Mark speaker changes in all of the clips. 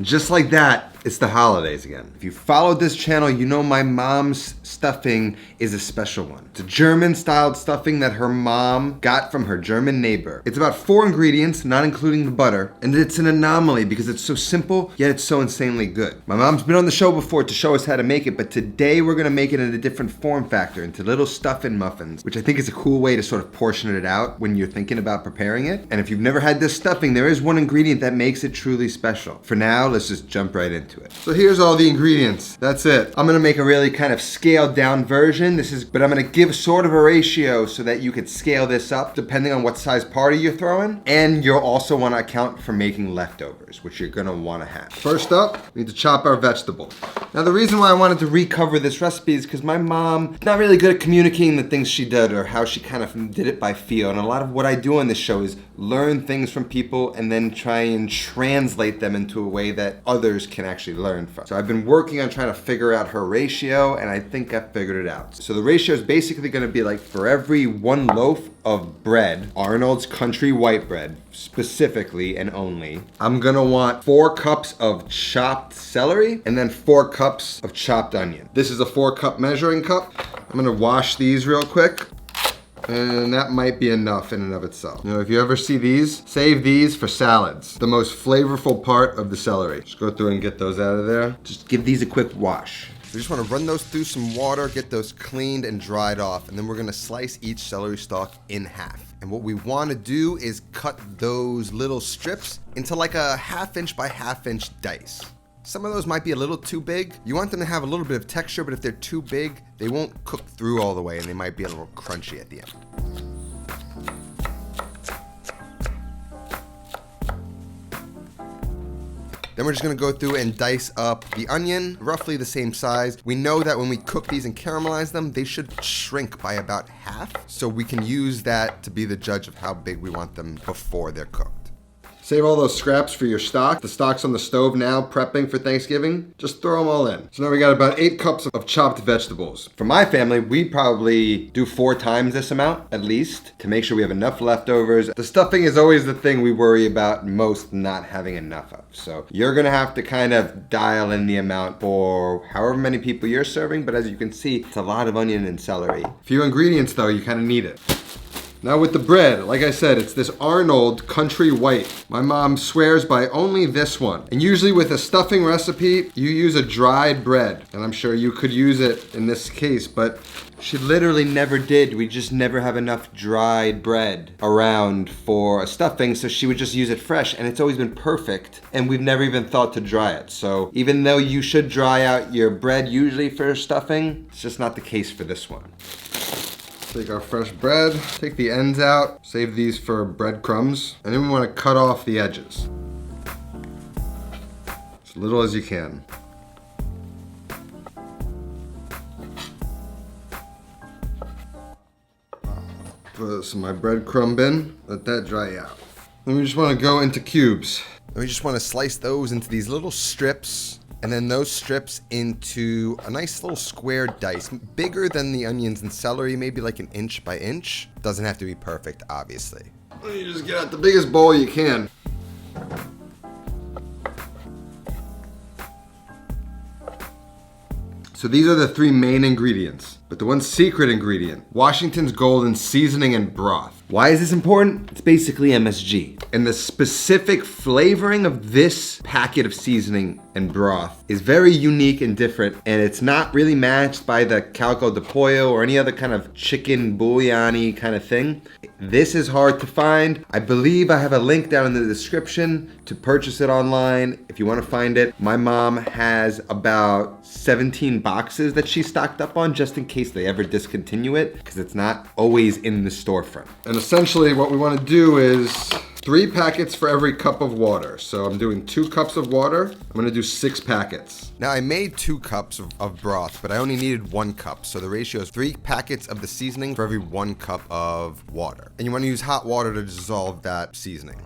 Speaker 1: And just like that, it's the holidays again. If you followed this channel, you know my mom's stuffing is a special one. It's a German-styled stuffing that her mom got from her German neighbor. It's about 4 ingredients, not including the butter, and it's an anomaly because it's so simple, yet it's so insanely good. My mom's been on the show before to show us how to make it, but today we're gonna make it in a different form factor, into little stuffing muffins, which I think is a cool way to sort of portion it out when you're thinking about preparing it. And if you've never had this stuffing, there is one ingredient that makes it truly special. For now, let's just jump right into it. So here's all the ingredients. That's it. I'm gonna make a really kind of scaled down version. But I'm gonna give sort of a ratio so that you could scale this up depending on what size party you're throwing. And you'll also wanna account for making leftovers, which you're gonna wanna have. First up, we need to chop our vegetables. Now the reason why I wanted to recover this recipe is because my mom is not really good at communicating the things she did or how she kind of did it by feel. And a lot of what I do on this show is learn things from people and then try and translate them into a way that others can actually learn from. So I've been working on trying to figure out her ratio, and I think I figured it out. So the ratio is basically gonna be like, for every 1 loaf of bread, Arnold's country white bread specifically and only, I'm gonna want 4 cups of chopped celery and then 4 cups of chopped onion. This is a 4-cup measuring cup. I'm gonna wash these real quick. And that might be enough in and of itself. You know, if you ever see these, save these for salads. The most flavorful part of the celery. Just go through and get those out of there. Just give these a quick wash. We just want to run those through some water, get those cleaned and dried off, and then we're gonna slice each celery stalk in half. And what we want to do is cut those little strips into like a 1/2 inch by 1/2 inch dice. Some of those might be a little too big. You want them to have a little bit of texture, but if they're too big, they won't cook through all the way and they might be a little crunchy at the end. Then we're just gonna go through and dice up the onion, roughly the same size. We know that when we cook these and caramelize them, they should shrink by about half. So we can use that to be the judge of how big we want them before they're cooked. Save all those scraps for your stock. The stock's on the stove now, prepping for Thanksgiving. Just throw them all in. So now we got about 8 cups of chopped vegetables. For my family, we probably do 4 times this amount, at least, to make sure we have enough leftovers. The stuffing is always the thing we worry about most not having enough of. So you're gonna have to kind of dial in the amount for however many people you're serving, but as you can see, it's a lot of onion and celery. Few ingredients though, you kind of need it. Now with the bread, like I said, it's this Arnold Country White. My mom swears by only this one. And usually with a stuffing recipe, you use a dried bread. And I'm sure you could use it in this case, but she literally never did. We just never have enough dried bread around for a stuffing, so she would just use it fresh, and it's always been perfect, and we've never even thought to dry it. So even though you should dry out your bread usually for stuffing, it's just not the case for this one. Take our fresh bread, take the ends out, save these for breadcrumbs, and then we want to cut off the edges. As little as you can. Put some of my breadcrumb in, let that dry out. Then we just want to go into cubes. And we just want to slice those into these little strips, and then those strips into a nice little square dice, bigger than the onions and celery, maybe like 1 inch by inch. Doesn't have to be perfect, obviously. You just get out the biggest bowl you can. So these are the 3 main ingredients, but the one secret ingredient, Washington's Golden seasoning and broth. Why is this important? It's basically MSG. And the specific flavoring of this packet of seasoning and broth is very unique and different, and it's not really matched by the caldo de pollo or any other kind of chicken bouillon-y kind of thing. This is hard to find. I believe I have a link down in the description to purchase it online if you want to find it. My mom has about 17 boxes that she stocked up on just in case they ever discontinue it, because it's not always in the storefront. And essentially what we want to do is 3 packets for every cup of water. So I'm doing 2 cups of water. I'm gonna do 6 packets. Now I made 2 cups of broth, but I only needed 1 cup. So the ratio is 3 packets of the seasoning for every 1 cup of water. And you wanna use hot water to dissolve that seasoning.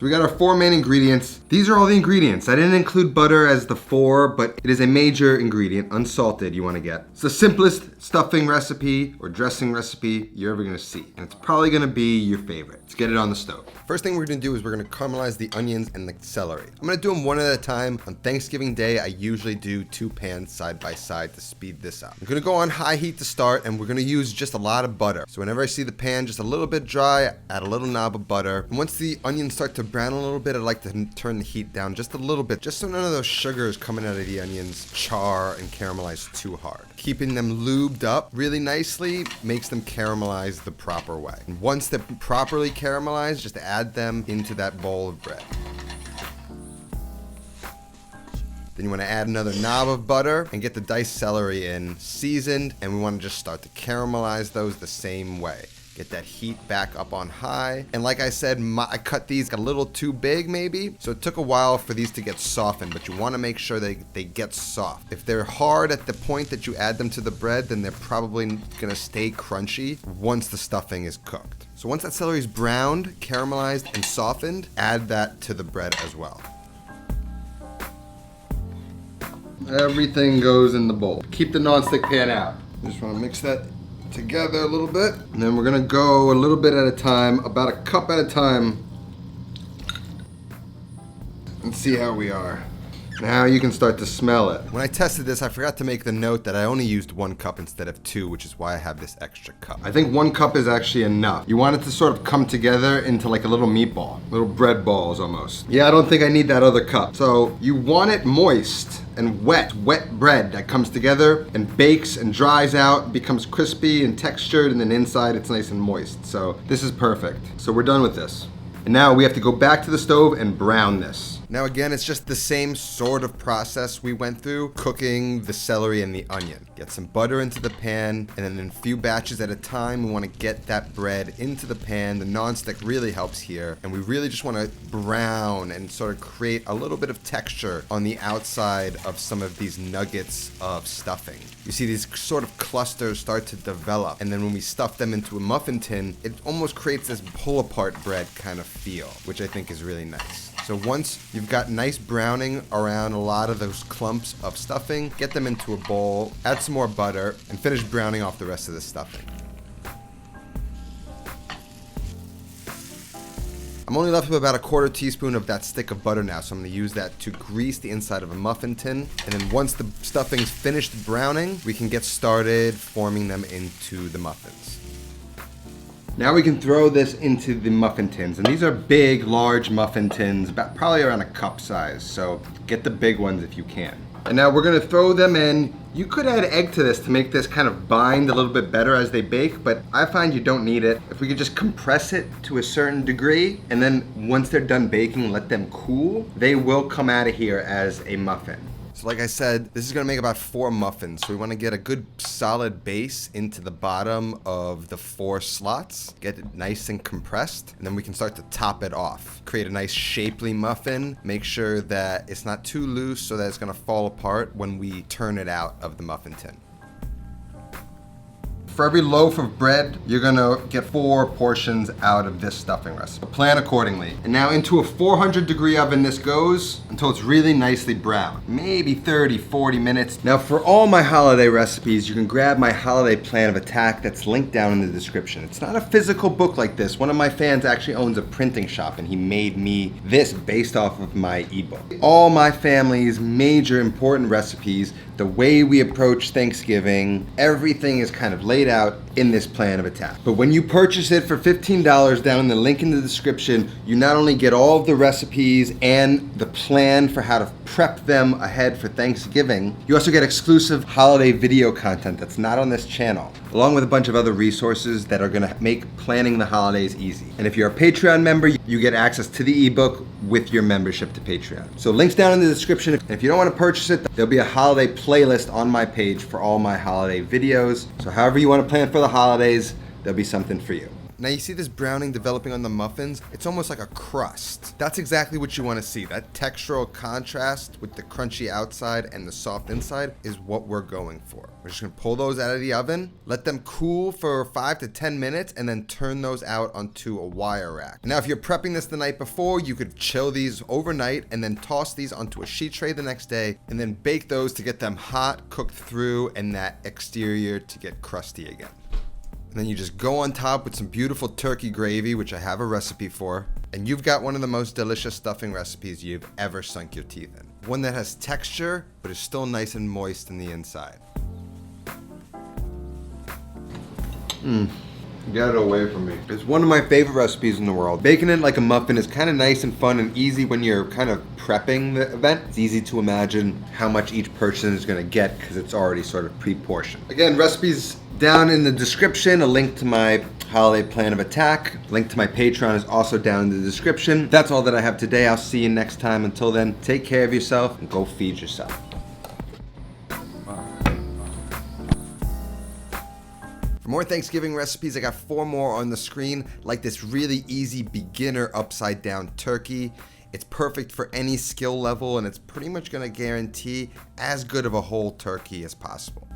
Speaker 1: So we got our 4 main ingredients. These are all the ingredients. I didn't include butter as the 4, but it is a major ingredient, unsalted, you want to get. It's the simplest stuffing recipe or dressing recipe you're ever gonna see. And it's probably gonna be your favorite. Let's get it on the stove. First thing we're gonna do is we're gonna caramelize the onions and the celery. I'm gonna do them one at a time. On Thanksgiving Day, I usually do 2 pans side by side to speed this up. I'm gonna go on high heat to start, and we're gonna use just a lot of butter. So whenever I see the pan just a little bit dry, add a little knob of butter. And once the onions start to brown a little bit, I like to turn the heat down just a little bit, just so none of those sugars coming out of the onions char and caramelize too hard. Keeping them lubed up really nicely makes them caramelize the proper way. And once they're properly caramelized, just add them into that bowl of bread. Then you want to add another knob of butter and get the diced celery in, seasoned, and we want to just start to caramelize those the same way. Get that heat back up on high. And like I said, I cut these a little too big maybe, so it took a while for these to get softened, but you want to make sure they get soft. If they're hard at the point that you add them to the bread, then they're probably going to stay crunchy once the stuffing is cooked. So once that celery is browned, caramelized, and softened, add that to the bread as well. Everything goes in the bowl. Keep the nonstick pan out. Just want to mix that together a little bit, and then we're gonna go a little bit at a time, about a cup at a time, and see how we are. Now you can start to smell it. When I tested this, I forgot to make the note that I only used 1 cup instead of 2, which is why I have this extra cup. I think 1 cup is actually enough. You want it to sort of come together into like a little meatball, little bread balls almost. Yeah, I don't think I need that other cup. So you want it moist and wet bread that comes together and bakes and dries out, becomes crispy and textured, and then inside it's nice and moist. So this is perfect. So we're done with this. And now we have to go back to the stove and brown this. Now again, it's just the same sort of process we went through, cooking the celery and the onion. Get some butter into the pan, and then in a few batches at a time, we want to get that bread into the pan. The nonstick really helps here, and we really just want to brown and sort of create a little bit of texture on the outside of some of these nuggets of stuffing. You see these sort of clusters start to develop, and then when we stuff them into a muffin tin, it almost creates this pull-apart bread kind of feel, which I think is really nice. So once you've got nice browning around a lot of those clumps of stuffing, get them into a bowl, add some more butter, and finish browning off the rest of the stuffing. I'm only left with about a 1/4 teaspoon of that stick of butter now, so I'm going to use that to grease the inside of a muffin tin. And then once the stuffing's finished browning, we can get started forming them into the muffins. Now we can throw this into the muffin tins, and these are big, large muffin tins, about probably around a cup size, so get the big ones if you can. And now we're gonna throw them in. You could add egg to this to make this kind of bind a little bit better as they bake, but I find you don't need it. If we could just compress it to a certain degree, and then once they're done baking, let them cool, they will come out of here as a muffin. So like I said, this is gonna make about 4 muffins. So we wanna get a good solid base into the bottom of the 4 slots, get it nice and compressed, and then we can start to top it off. Create a nice shapely muffin, make sure that it's not too loose so that it's gonna fall apart when we turn it out of the muffin tin. For every loaf of bread, you're gonna get 4 portions out of this stuffing recipe. Plan accordingly. And now into a 400-degree oven this goes until it's really nicely brown. Maybe 30, 40 minutes. Now for all my holiday recipes, you can grab my holiday plan of attack that's linked down in the description. It's not a physical book like this. One of my fans actually owns a printing shop, and he made me this based off of my ebook. All my family's major important recipes, the way we approach Thanksgiving, everything is kind of laid out in this plan of attack. But when you purchase it for $15 down in the link in the description, you not only get all of the recipes and the plan for how to prep them ahead for Thanksgiving, you also get exclusive holiday video content that's not on this channel, along with a bunch of other resources that are gonna make planning the holidays easy. And if you're a Patreon member, you get access to the ebook with your membership to Patreon. So links down in the description. If you don't want to purchase it, there'll be a holiday playlist on my page for all my holiday videos. So however you want to plan for the holidays, there'll be something for you. Now you see this browning developing on the muffins? It's almost like a crust. That's exactly what you want to see. That textural contrast with the crunchy outside and the soft inside is what we're going for. We're just gonna pull those out of the oven, let them cool for 5 to 10 minutes, and then turn those out onto a wire rack. Now, if you're prepping this the night before, you could chill these overnight and then toss these onto a sheet tray the next day, and then bake those to get them hot, cooked through, and that exterior to get crusty again. And then you just go on top with some beautiful turkey gravy, which I have a recipe for, and you've got one of the most delicious stuffing recipes you've ever sunk your teeth in. One that has texture, but is still nice and moist in the inside. Get it away from me. It's one of my favorite recipes in the world. Baking it like a muffin is kind of nice and fun and easy when you're kind of prepping the event. It's easy to imagine how much each person is gonna get because it's already sort of pre-portioned. Again, recipes down in the description, a link to my holiday plan of attack. Link to my Patreon is also down in the description. That's all that I have today. I'll see you next time. Until then, take care of yourself and go feed yourself. For more Thanksgiving recipes, I got 4 more on the screen, like this really easy beginner upside down turkey. It's perfect for any skill level, and it's pretty much gonna guarantee as good of a whole turkey as possible.